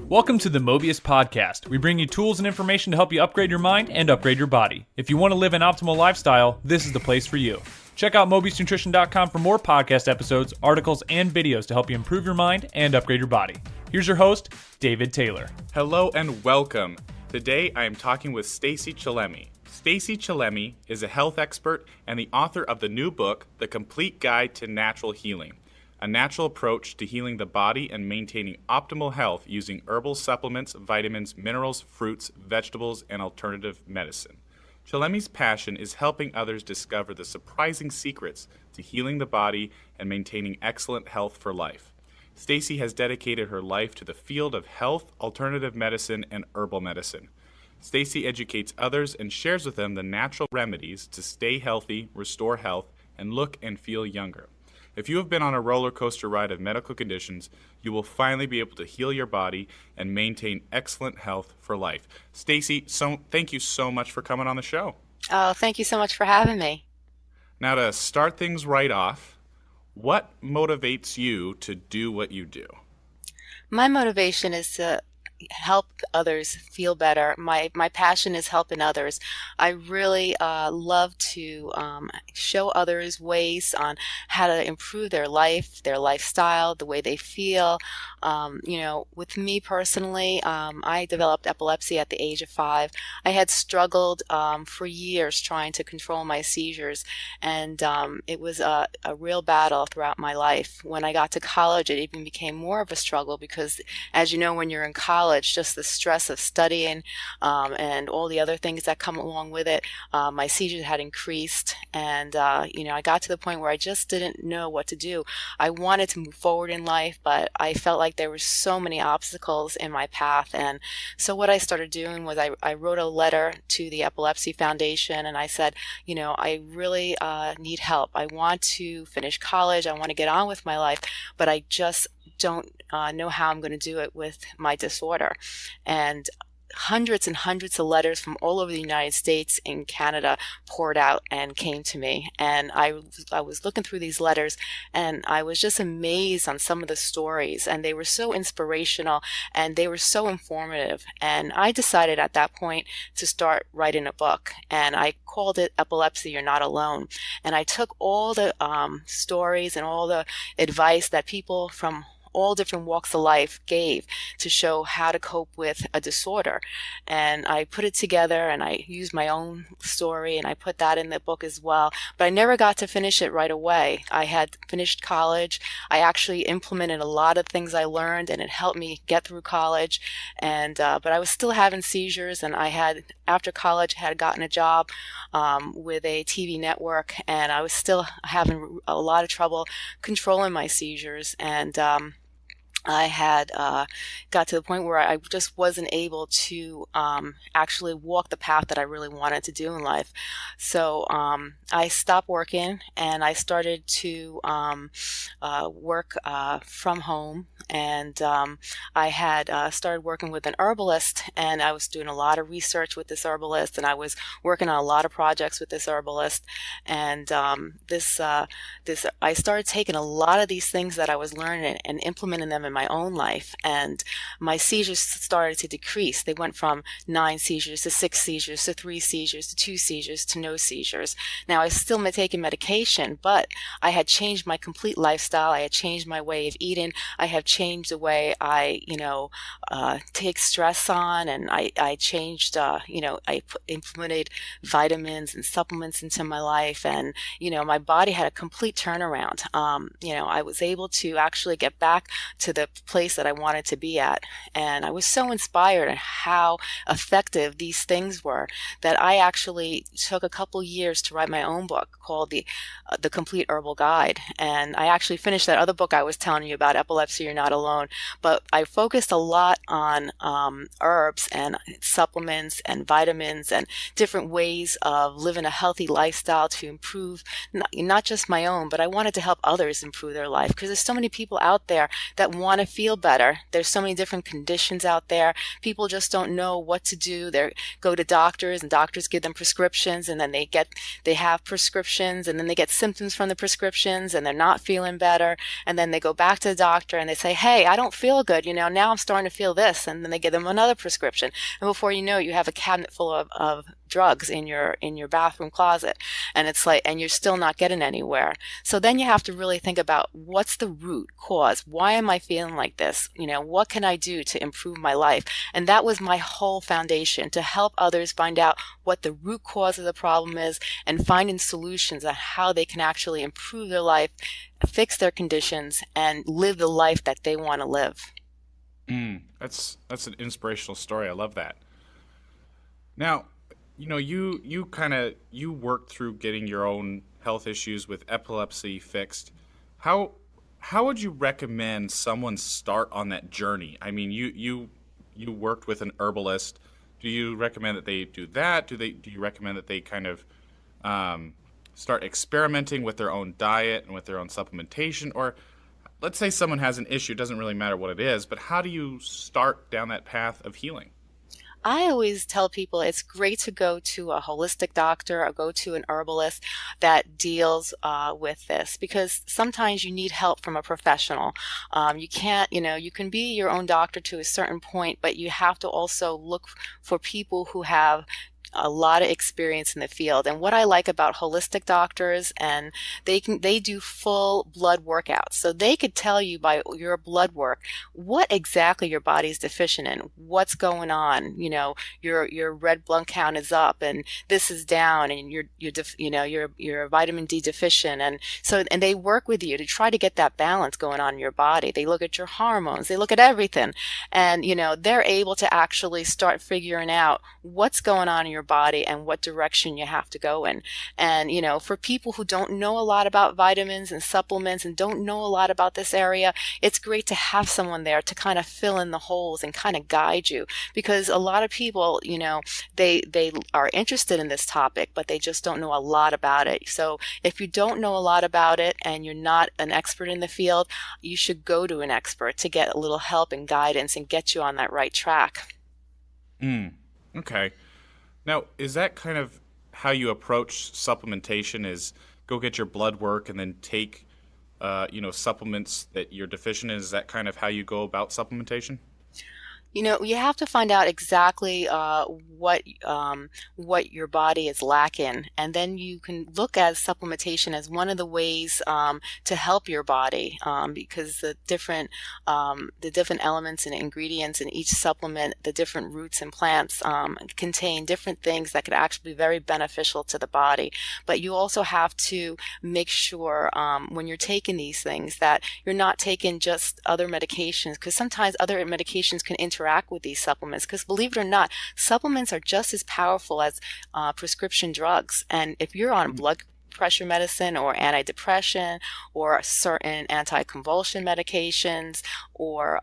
Welcome to the Mobius Podcast. We bring you tools and information to help you upgrade your mind and upgrade your body. If you want to live an optimal lifestyle, this is the place for you. Check out MobiusNutrition.com for more podcast episodes, articles, and videos to help you improve your mind and upgrade your body. Here's your host, David Taylor. Hello and welcome. Today I am talking with Stacey Chillemi. Stacey Chillemi is a health expert and the author of the new book, The Complete Guide to Natural Healing, a natural approach to healing the body and maintaining optimal health using herbal supplements, vitamins, minerals, fruits, vegetables, and alternative medicine. Chillemi's passion is helping others discover the surprising secrets to healing the body and maintaining excellent health for life. Stacey has dedicated her life to the field of health, alternative medicine, and herbal medicine. Stacey educates others and shares with them the natural remedies to stay healthy, restore health, and look and feel younger. If you have been on a roller coaster ride of medical conditions, you will finally be able to heal your body and maintain excellent health for life. Stacey, thank you so much for coming on the show. Oh, thank you so much for having me. Now, to start things right off, what motivates you to do what you do? My motivation is to help others feel better. My passion is helping others. I really love to show others ways on how to improve their life, their lifestyle, the way they feel. With me personally, I developed epilepsy at the age of 5. I had struggled for years trying to control my seizures, and it was a real battle throughout my life. When I got to college, it even became more of a struggle because, as you know, when you're in college, just the stress of studying and all the other things that come along with it, my seizures had increased, and I got to the point where I just didn't know what to do. I wanted to move forward in life, but I felt like there were so many obstacles in my path. And so what I started doing was I wrote a letter to the Epilepsy Foundation, and I said, I really need help. I want to finish college. I want to get on with my life, but I just don't know how I'm going to do it with my disorder. And hundreds and hundreds of letters from all over the United States and Canada poured out and came to me. And I was looking through these letters, and I was just amazed on some of the stories, and they were so inspirational and they were so informative. And I decided at that point to start writing a book, and I called it Epilepsy You're Not Alone. And I took all the stories and all the advice that people from all different walks of life gave to show how to cope with a disorder. And I put it together, and I used my own story, and I put that in the book as well. But I never got to finish it right away. I had finished college. I actually implemented a lot of things I learned, and it helped me get through college. And but I was still having seizures, and after college, I had gotten a job with a TV network, and I was still having a lot of trouble controlling my seizures. And I had got to the point where I just wasn't able to actually walk the path that I really wanted to do in life. So I stopped working, and I started to work from home. And I had started working with an herbalist, and I was doing a lot of research with this herbalist, and I was working on a lot of projects with this herbalist. And I started taking a lot of these things that I was learning and implementing them in my own life, and my seizures started to decrease. They went from 9 seizures to 6 seizures to 3 seizures to 2 seizures to no seizures. Now, I was still taking medication, but I had changed my complete lifestyle. I had changed my way of eating. I have changed the way I, take stress on, and I changed, implemented vitamins and supplements into my life, and, my body had a complete turnaround. I was able to actually get back to the place that I wanted to be at. And I was so inspired at how effective these things were that I actually took a couple years to write my own book called The Complete Herbal Guide. And I actually finished that other book I was telling you about, Epilepsy You're Not Alone. But I focused a lot on herbs and supplements and vitamins and different ways of living a healthy lifestyle to improve not just my own, but I wanted to help others improve their life, because there's so many people out there that want want to feel better. There's so many different conditions out there. People just don't know what to do. They go to doctors, and doctors give them prescriptions, and then they have prescriptions, and then they get symptoms from the prescriptions, and they're not feeling better. And then they go back to the doctor and they say, hey, I don't feel good. Now I'm starting to feel this. And then they give them another prescription. And before you know, you have a cabinet full of drugs in your bathroom closet, and it's like, and you're still not getting anywhere. So then you have to really think about, what's the root cause? Why am I feeling like this? What can I do to improve my life? And that was my whole foundation, to help others find out what the root cause of the problem is, and finding solutions on how they can actually improve their life, fix their conditions, and live the life that they want to live. That's an inspirational story. I love that. Now, you worked through getting your own health issues with epilepsy fixed. How would you recommend someone start on that journey? I mean, you worked with an herbalist. Do you recommend that they do that? Do you recommend that they kind of start experimenting with their own diet and with their own supplementation? Or let's say someone has an issue, it doesn't really matter what it is, but how do you start down that path of healing? I always tell people it's great to go to a holistic doctor or go to an herbalist that deals with this, because sometimes you need help from a professional. You can't, you can be your own doctor to a certain point, but you have to also look for people who have a lot of experience in the field. And what I like about holistic doctors, and they do full blood workouts. So they could tell you by your blood work what exactly your body's deficient in, what's going on. Your red blood count is up and this is down, and you're vitamin D deficient. And they work with you to try to get that balance going on in your body. They look at your hormones, they look at everything. And, they're able to actually start figuring out what's going on in your body and what direction you have to go in. And, for people who don't know a lot about vitamins and supplements and don't know a lot about this area, it's great to have someone there to kind of fill in the holes and kind of guide you, because a lot of people, they are interested in this topic, but they just don't know a lot about it. So if you don't know a lot about it and you're not an expert in the field, you should go to an expert to get a little help and guidance and get you on that right track. Okay. Now, is that kind of how you approach supplementation, is go get your blood work and then take, supplements that you're deficient in? Is that kind of how you go about supplementation? You have to find out exactly what your body is lacking, and then you can look at supplementation as one of the ways to help your body, because the different elements and ingredients in each supplement, the different roots and plants contain different things that could actually be very beneficial to the body. But you also have to make sure when you're taking these things that you're not taking just other medications, because sometimes other medications can interact with these supplements, because believe it or not, supplements are just as powerful as prescription drugs. And if you're on blood pressure medicine or antidepressant or certain anticonvulsion medications or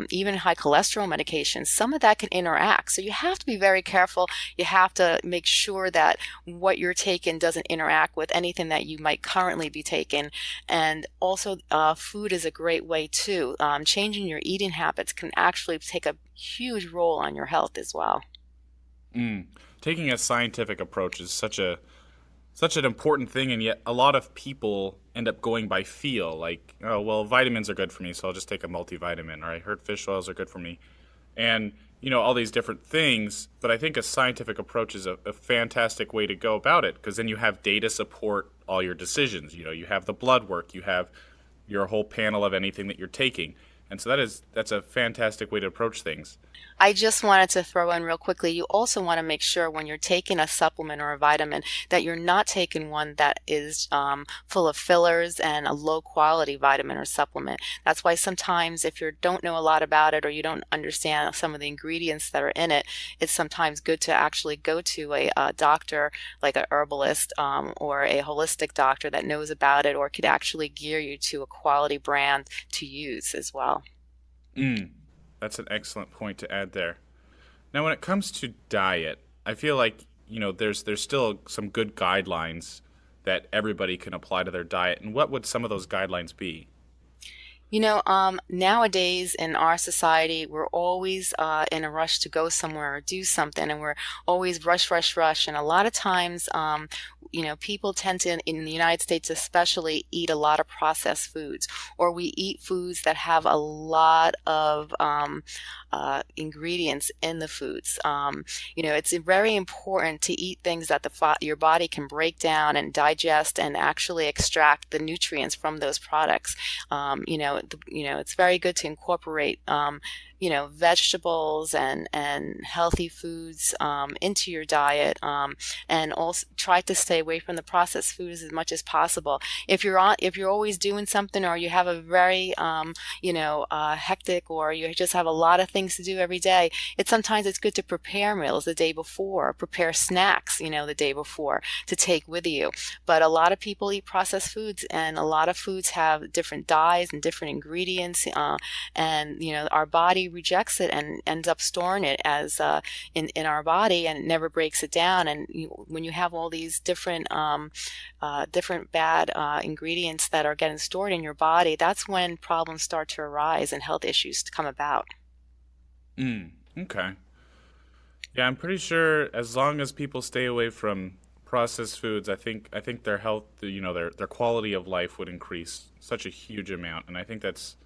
even high cholesterol medications, some of that can interact. So you have to be very careful. You have to make sure that what you're taking doesn't interact with anything that you might currently be taking. And also food is a great way too. Changing your eating habits can actually take a huge role on your health as well. Taking a scientific approach is such an important thing, and yet a lot of people end up going by feel, like, oh, well, vitamins are good for me, so I'll just take a multivitamin, or I heard fish oils are good for me, and, all these different things. But I think a scientific approach is a fantastic way to go about it, because then you have data support all your decisions. You have the blood work, you have your whole panel of anything that you're taking. And so that's a fantastic way to approach things. I just wanted to throw in real quickly, you also want to make sure when you're taking a supplement or a vitamin that you're not taking one that is full of fillers and a low quality vitamin or supplement. That's why sometimes if you don't know a lot about it or you don't understand some of the ingredients that are in it, it's sometimes good to actually go to a doctor like a herbalist or a holistic doctor that knows about it or could actually gear you to a quality brand to use as well. That's an excellent point to add there. Now, when it comes to diet, I feel like, there's still some good guidelines that everybody can apply to their diet. And what would some of those guidelines be? Nowadays in our society, we're always in a rush to go somewhere or do something, and we're always rush, rush, rush. And a lot of times, people tend to, in the United States especially, eat a lot of processed foods, or we eat foods that have a lot of ingredients in the foods. It's very important to eat things that your body can break down and digest and actually extract the nutrients from those products. It's very good to incorporate, vegetables and healthy foods into your diet, and also try to stay away from the processed foods as much as possible. If you're always doing something, or you have a very, hectic, or you just have a lot of things to do every day, sometimes it's good to prepare meals the day before, prepare snacks, the day before to take with you. But a lot of people eat processed foods, and a lot of foods have different dyes and different ingredients, and our body rejects it and ends up storing it as in our body, and it never breaks it down. And when you have all these different bad ingredients that are getting stored in your body, that's when problems start to arise and health issues to come about. Okay. Yeah, I'm pretty sure as long as people stay away from processed foods, I think their health, their quality of life would increase such a huge amount. And I think that's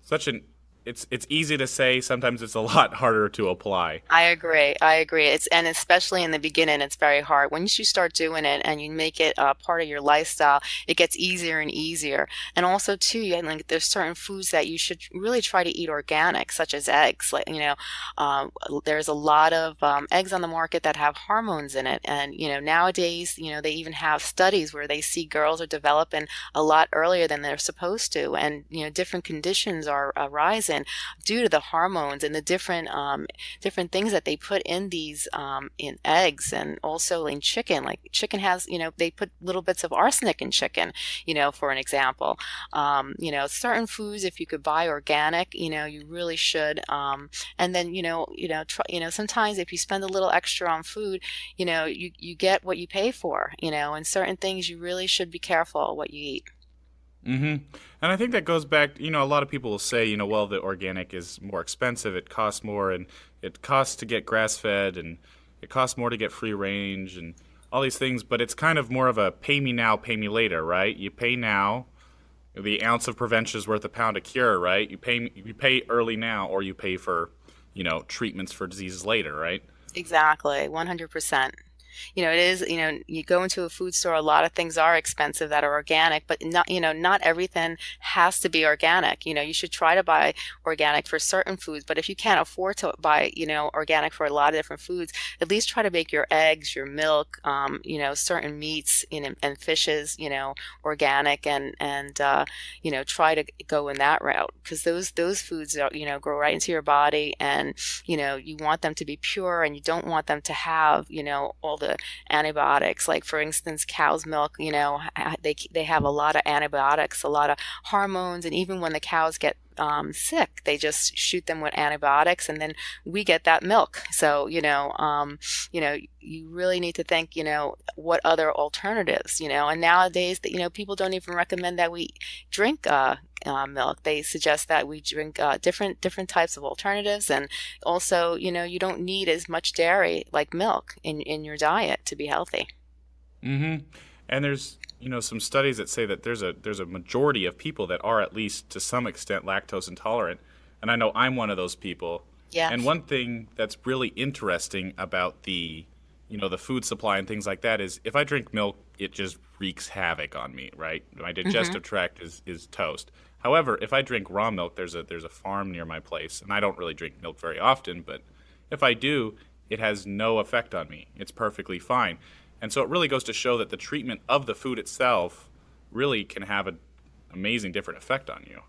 such an it's easy to say, sometimes it's a lot harder to apply. I agree. And especially in the beginning, it's very hard. Once you start doing it and you make it part of your lifestyle, it gets easier and easier. And also too, there's certain foods that you should really try to eat organic, such as eggs. There's a lot of eggs on the market that have hormones in it. And, nowadays, they even have studies where they see girls are developing a lot earlier than they're supposed to. And, different conditions are arising due to the hormones and the different things that they put in these in eggs, and also in chicken. Like chicken has, they put little bits of arsenic in chicken, for an example. Certain foods, if you could buy organic, you really should. And then, sometimes if you spend a little extra on food, you get what you pay for, and certain things you really should be careful what you eat. And I think that goes back, a lot of people will say, well, the organic is more expensive, it costs more, and it costs to get grass-fed, and it costs more to get free range, and all these things, but it's kind of more of a pay me now, pay me later, right? You pay now, the ounce of prevention is worth a pound of cure, right? You pay early now, or you pay for, treatments for diseases later, right? Exactly, 100%. It is, you go into a food store, a lot of things are expensive that are organic, but not everything has to be organic. You should try to buy organic for certain foods, but if you can't afford to buy, organic for a lot of different foods, at least try to make your eggs, your milk, certain meats, and fishes, organic, and try to go in that route, because those foods are, go right into your body, and, you want them to be pure, and you don't want them to have, all the antibiotics. Like for instance, cow's milk, they have a lot of antibiotics, a lot of hormones, and even when the cows get sick, they just shoot them with antibiotics, and then we get that milk. So you really need to think, what other alternatives, and nowadays, people don't even recommend that we drink milk. They suggest that we drink different types of alternatives, and also, you don't need as much dairy like milk in your diet to be healthy. And there's some studies that say that there's a majority of people that are at least to some extent lactose intolerant, and I know I'm one of those people. Yeah. And one thing that's really interesting about the food supply and things like that is if I drink milk, it just wreaks havoc on me, right? My digestive tract is toast. However, if I drink raw milk, there's a farm near my place, and I don't really drink milk very often, but if I do, it has no effect on me. It's perfectly fine. And so it really goes to show that the treatment of the food itself really can have an amazing different effect on you.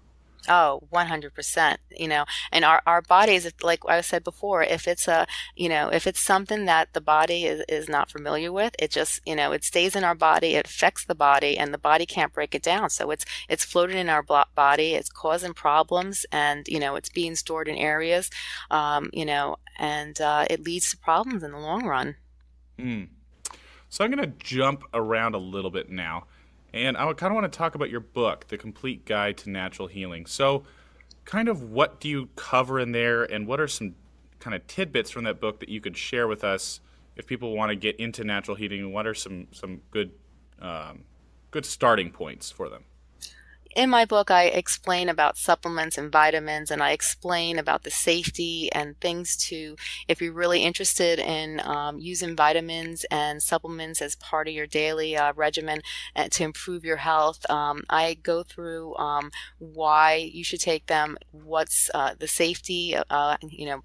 Oh, 100%, and our bodies, like I said before, if it's if it's something that the body is not familiar with, it just, it stays in our body, it affects the body, and the body can't break it down. So it's floating in our body, it's causing problems, and, it's being stored in areas, and it leads to problems in the long run. So I'm going to jump around a little bit now. And I kind of want to talk about your book, The Complete Guide to Natural Healing. So, kind of what do you cover in there, and what are some kind of tidbits from that book that you could share with us if people want to get into natural healing? What are some good good starting points for them? In my book, I explain about supplements and vitamins, and I explain about the safety and things to, if you're really interested in using vitamins and supplements as part of your daily regimen to improve your health. I go through why you should take them, what's the safety,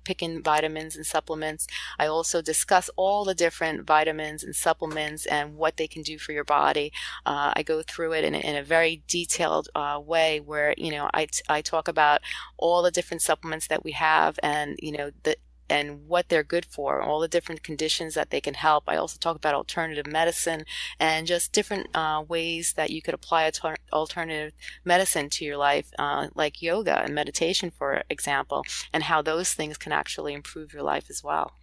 picking vitamins and supplements. I also discuss all the different vitamins and supplements and what they can do for your body. I go through it in a very detailed way where, I talk about all the different supplements that we have and, and what they're good for, all the different conditions that they can help. I also talk about alternative medicine and just different ways that you could apply alternative medicine to your life, like yoga and meditation, for example, and how those things can actually improve your life as well.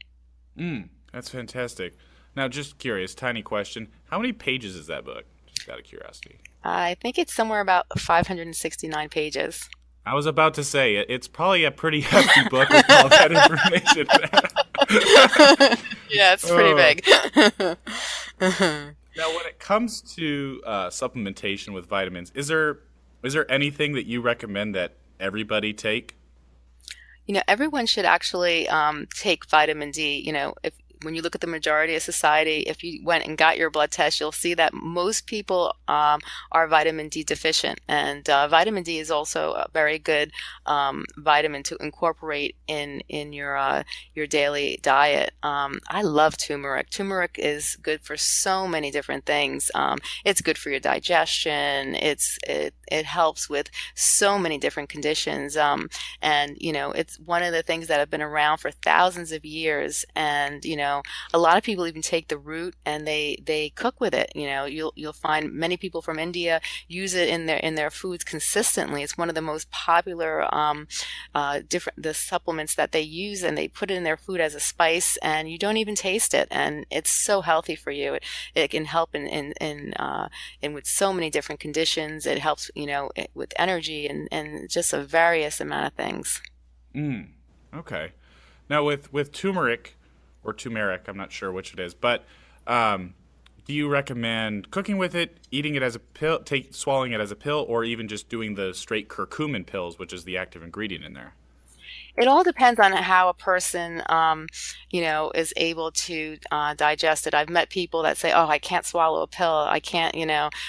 That's fantastic. Now, just curious, tiny question. How many pages is that book? Just out of curiosity. I think it's somewhere about 569 pages. I was about to say, it's probably a pretty hefty book with all that information. Yeah, it's pretty big. Now, when it comes to supplementation with vitamins, is there anything that you recommend that everybody take? Everyone should actually take vitamin D. If when you look at the majority of society, if you went and got your blood test, you'll see that most people are vitamin D deficient. And vitamin D is also a very good vitamin to incorporate in your daily diet. I love turmeric. Turmeric is good for so many different things. It's good for your digestion. It helps with so many different conditions. And it's one of the things that have been around for thousands of years. And a lot of people even take the root and they cook with it. You'll find many people from India use it in their foods consistently. It's one of the most popular the supplements that they use, and they put it in their food as a spice, and you don't even taste it, and it's so healthy for you. It can help in with so many different conditions. It helps with energy and just a various amount of things. Okay. Now with turmeric or turmeric, I'm not sure which it is, but do you recommend cooking with it, eating it as a pill, swallowing it as a pill, or even just doing the straight curcumin pills, which is the active ingredient in there? It all depends on how a person, is able to digest it. I've met people that say, "Oh, I can't swallow a pill. I can't,"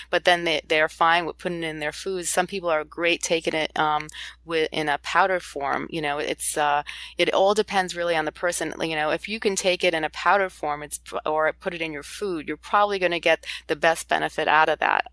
but then they're fine with putting it in their foods. Some people are great taking it in a powdered form. It all depends really on the person. If you can take it in a powdered form, or put it in your food, you're probably going to get the best benefit out of that.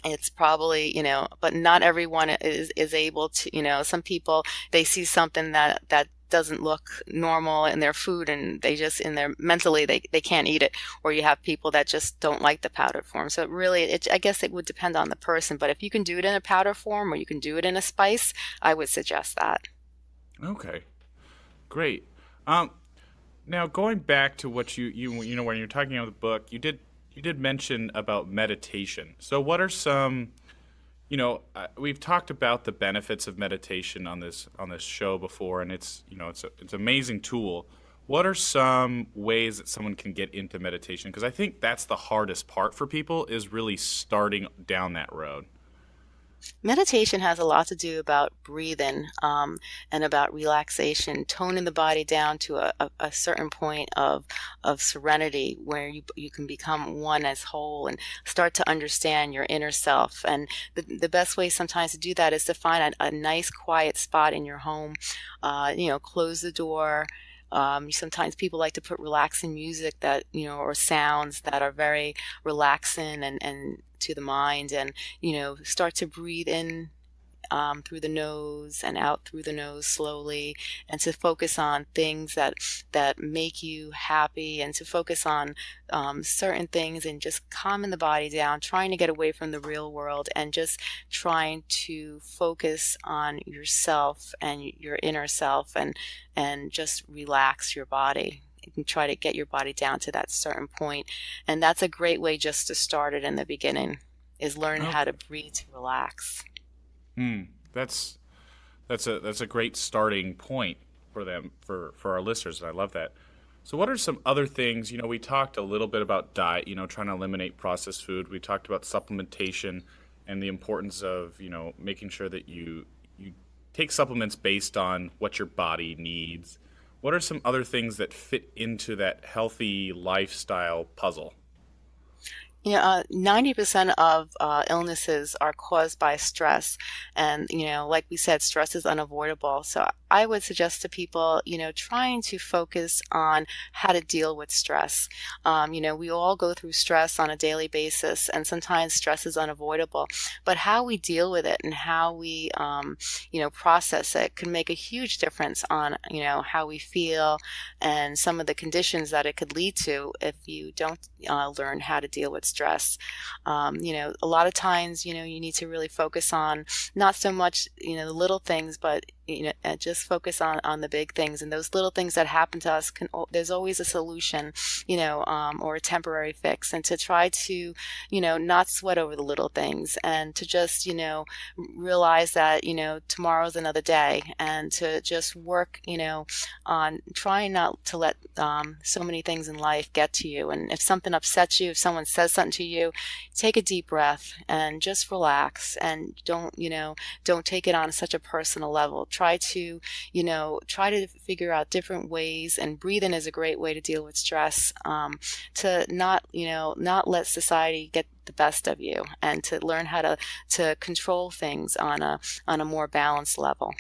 It's probably, but not everyone is able to, some people, they see something that doesn't look normal in their food, and they just mentally they can't eat it. Or you have people that just don't like the powdered form. So I guess it would depend on the person, but if you can do it in a powder form or you can do it in a spice, I would suggest that. Okay, great. Now going back to what you when you're talking about the book, you did mention about meditation. So what are some, we've talked about the benefits of meditation on this show before, and it's an amazing tool. What are some ways that someone can get into meditation? Because I think that's the hardest part for people, is really starting down that road. Meditation has a lot to do about breathing and about relaxation, toning the body down to a certain point of serenity where you can become one as whole and start to understand your inner self. And the best way sometimes to do that is to find a nice quiet spot in your home, close the door. Sometimes people like to put relaxing music that, or sounds that are very relaxing and to the mind, and, start to breathe in through the nose and out through the nose slowly, and to focus on things that make you happy, and to focus on certain things, and just calming the body down, trying to get away from the real world and just trying to focus on yourself and your inner self, and just relax your body. and try to get your body down to that certain point. And that's a great way just to start it in the beginning, is learn how to breathe to relax. That's a great starting point for them, for our listeners, and I love that. So what are some other things, we talked a little bit about diet, trying to eliminate processed food. We talked about supplementation and the importance of, making sure that you take supplements based on what your body needs. What are some other things that fit into that healthy lifestyle puzzle? 90% of illnesses are caused by stress. And, like we said, stress is unavoidable. So I would suggest to people, trying to focus on how to deal with stress. We all go through stress on a daily basis, and sometimes stress is unavoidable. But how we deal with it and how we, process it can make a huge difference on, how we feel and some of the conditions that it could lead to if you don't learn how to deal with stress. A lot of times, you need to really focus on not so much, the little things, but just focus on the big things. And those little things that happen to us, there's always a solution, or a temporary fix. And to try to, not sweat over the little things, and to just, realize that, tomorrow's another day, and to just work, on trying not to let so many things in life get to you. And if something upsets you, if someone says something to you, take a deep breath and just relax, and don't take it on such a personal level. Try to figure out different ways, and breathing is a great way to deal with stress, to not let society get the best of you, and to learn how to control things on a more balanced level.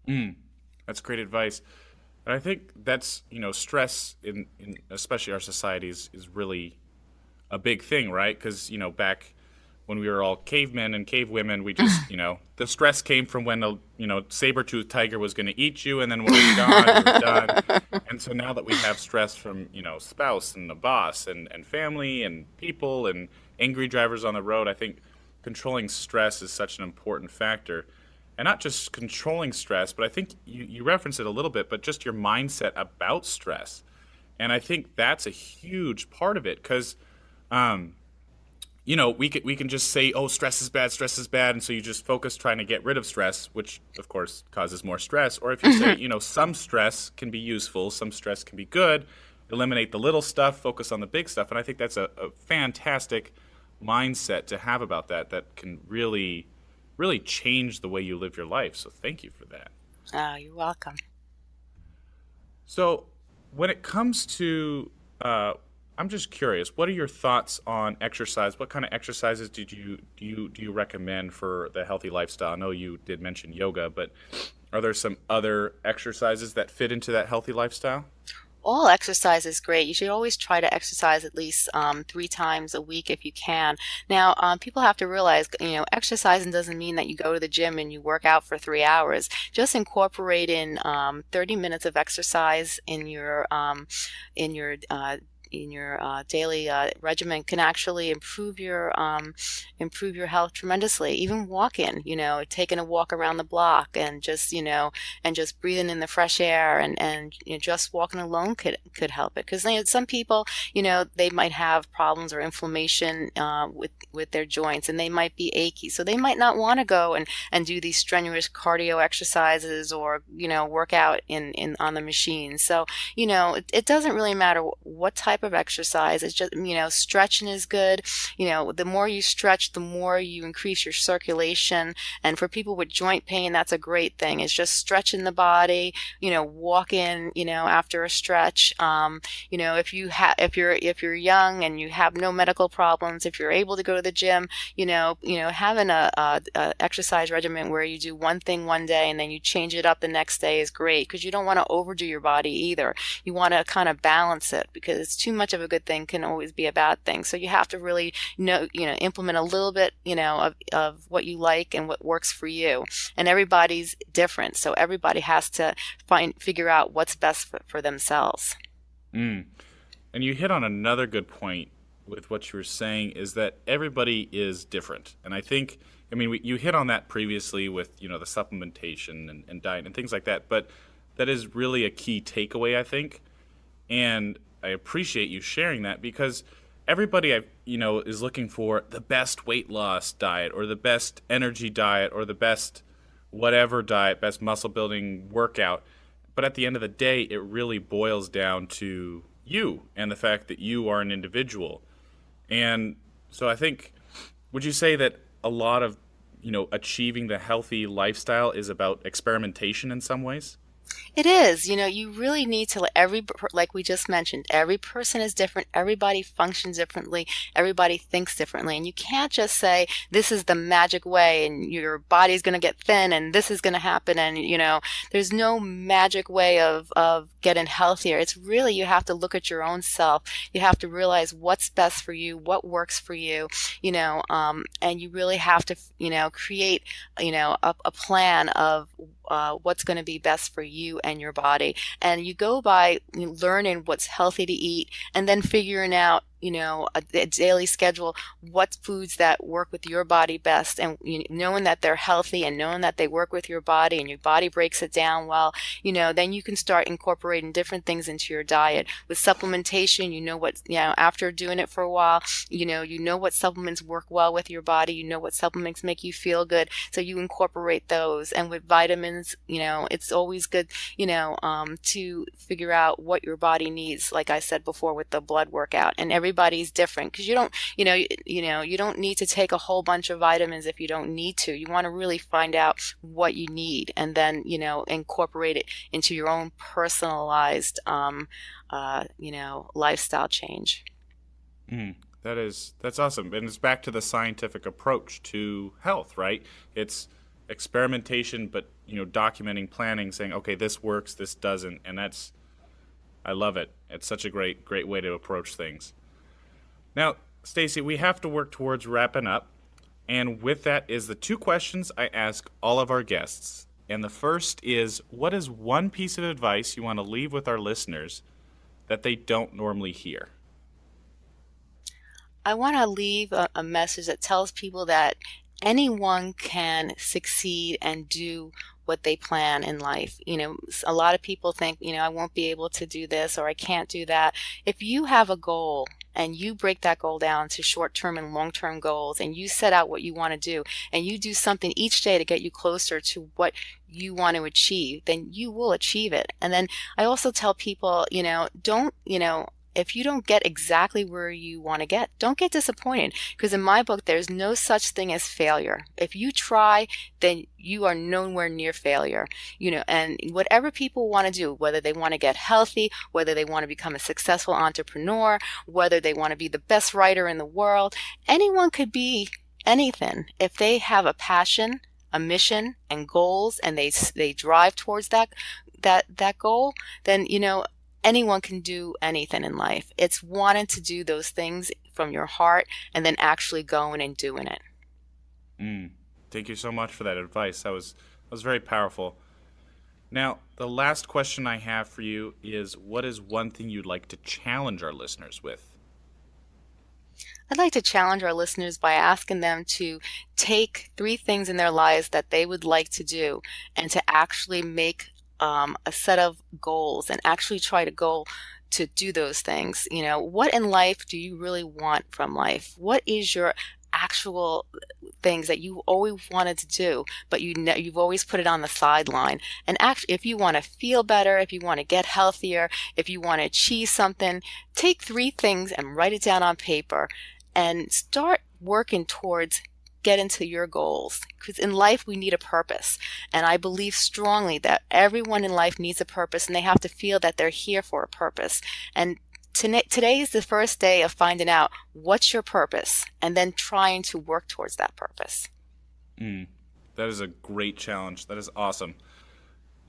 That's great advice. And I think that's, stress in especially our societies is really a big thing, right? Because, back when we were all cavemen and cavewomen, we just, the stress came from when a, saber-toothed tiger was going to eat you, and then when it was gone, it was done. And so now that we have stress from, spouse and the boss and family and people and angry drivers on the road, I think controlling stress is such an important factor. And not just controlling stress, but I think you referenced it a little bit, but just your mindset about stress. And I think that's a huge part of it, because we can just say, oh, stress is bad, and so you just focus trying to get rid of stress, which of course causes more stress. Or if you say, some stress can be useful, some stress can be good, eliminate the little stuff, focus on the big stuff. And I think that's a fantastic mindset to have about that can really change the way you live your life. So thank you for that. Oh, you're welcome. So when it comes to I'm just curious, what are your thoughts on exercise? What kind of exercises do you recommend for the healthy lifestyle? I know you did mention yoga, but are there some other exercises that fit into that healthy lifestyle? All exercise is great. You should always try to exercise at least 3 times a week if you can. Now, people have to realize, exercising doesn't mean that you go to the gym and you work out for 3 hours. Just incorporate in 30 minutes of exercise in your daily regimen can actually improve your health tremendously. Even walking, taking a walk around the block and just breathing in the fresh air, and just walking alone could help it. Because some people, they might have problems or inflammation with their joints, and they might be achy, so they might not want to go and do these strenuous cardio exercises or work out on the machine. So it doesn't really matter what type of exercise. It's just, stretching is good. The more you stretch, the more you increase your circulation. And for people with joint pain, that's a great thing. It's just stretching the body, walking, after a stretch. If you're young and you have no medical problems, if you're able to go to the gym, having a exercise regimen where you do one thing one day and then you change it up the next day is great, because you don't want to overdo your body either. You want to kind of balance it, because it's too much of a good thing can always be a bad thing. So you have to really implement a little bit, of what you like and what works for you. And everybody's different, so everybody has to figure out what's best for themselves. And you hit on another good point with what you were saying, is that everybody is different. And I think, you hit on that previously with, the supplementation and diet and things like that, but that is really a key takeaway, I think, And I appreciate you sharing that because everybody is looking for the best weight loss diet or the best energy diet or the best whatever diet, best muscle building workout. But at the end of the day, it really boils down to you and the fact that you are an individual. And so I think, would you say that a lot of, achieving the healthy lifestyle is about experimentation in some ways? It is. You really need to like we just mentioned, every person is different. Everybody functions differently. Everybody thinks differently. And you can't just say, this is the magic way and your body's going to get thin and this is going to happen. And, there's no magic way of getting healthier. It's really, you have to look at your own self. You have to realize what's best for you, what works for you, and you really have to, create, a plan of what's going to be best for you and your body. And you go by learning what's healthy to eat and then figuring out, a daily schedule, what foods that work with your body best, and knowing that they're healthy and knowing that they work with your body and your body breaks it down well, then you can start incorporating different things into your diet. With supplementation, after doing it for a while, you know what supplements work well with your body, what supplements make you feel good, so you incorporate those. And with vitamins, it's always good, to figure out what your body needs, like I said before with the blood workout. And everybody's different, because you don't need to take a whole bunch of vitamins if you don't need to. You want to really find out what you need and then incorporate it into your own personalized lifestyle change. That's awesome. And it's back to the scientific approach to health, right? It's experimentation, but documenting, planning, saying, okay, this works, this doesn't. And I love it. It's such a great way to approach things. Now, Stacey, we have to work towards wrapping up. And with that is the two questions I ask all of our guests. And the first is, what is one piece of advice you want to leave with our listeners that they don't normally hear? I want to leave a message that tells people that anyone can succeed and do what they plan in life. A lot of people think, I won't be able to do this or I can't do that. If you have a goal and you break that goal down to short-term and long-term goals, and you set out what you want to do, and you do something each day to get you closer to what you want to achieve, then you will achieve it. And then I also tell people, if you don't get exactly where you want to get, don't get disappointed, because in my book, there's no such thing as failure. If you try, then you are nowhere near failure. And whatever people want to do, whether they want to get healthy, whether they want to become a successful entrepreneur, whether they want to be the best writer in the world, anyone could be anything. If they have a passion, a mission, and goals, and they drive towards that goal, then anyone can do anything in life. It's wanting to do those things from your heart and then actually going and doing it. Thank you so much for that advice. That was very powerful. Now, the last question I have for you is, what is one thing you'd like to challenge our listeners with? I'd like to challenge our listeners by asking them to take 3 things in their lives that they would like to do and to actually make a set of goals and actually try to go to do those things. What in life do you really want from life? What is your actual things that you always wanted to do, but you've always put it on the sideline? And actually, if you want to feel better, if you want to get healthier, if you want to achieve something, take 3 things and write it down on paper and start working towards getting to your goals. Because in life, we need a purpose. And I believe strongly that everyone in life needs a purpose, and they have to feel that they're here for a purpose. And today is the first day of finding out what's your purpose and then trying to work towards that purpose. That is a great challenge. That is awesome.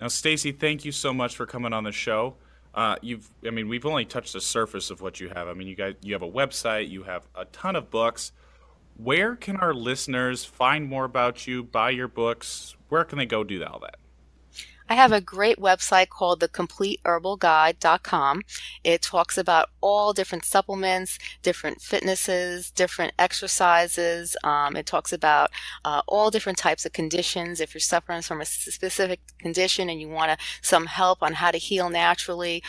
Now, Stacey, thank you so much for coming on the show. We've only touched the surface of what you have. You have a website, you have a ton of books. Where can our listeners find more about you, buy your books? Where can they go do all that? I have a great website called thecompleteherbalguide.com. It talks about all different supplements, different fitnesses, different exercises. It talks about all different types of conditions. If you're suffering from a specific condition and you want some help on how to heal naturally,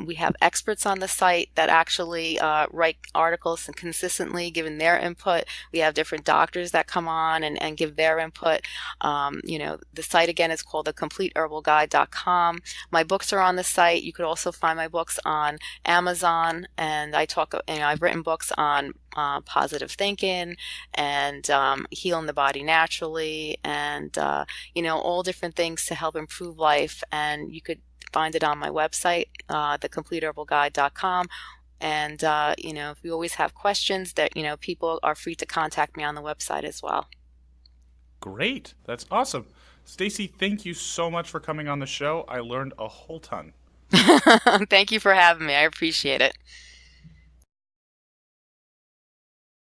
we have experts on the site that actually write articles and consistently giving their input. We have different doctors that come on and give their input. The site again is called thecompleteherbalguide.com. My books are on the site. You could also find my books on Amazon, and I've written books on positive thinking and healing the body naturally, and all different things to help improve life. And you could find it on my website, thecompleteherbalguide.com. And if you always have questions, that people are free to contact me on the website as well. Great. That's awesome. Stacey, thank you so much for coming on the show. I learned a whole ton. Thank you for having me. I appreciate it.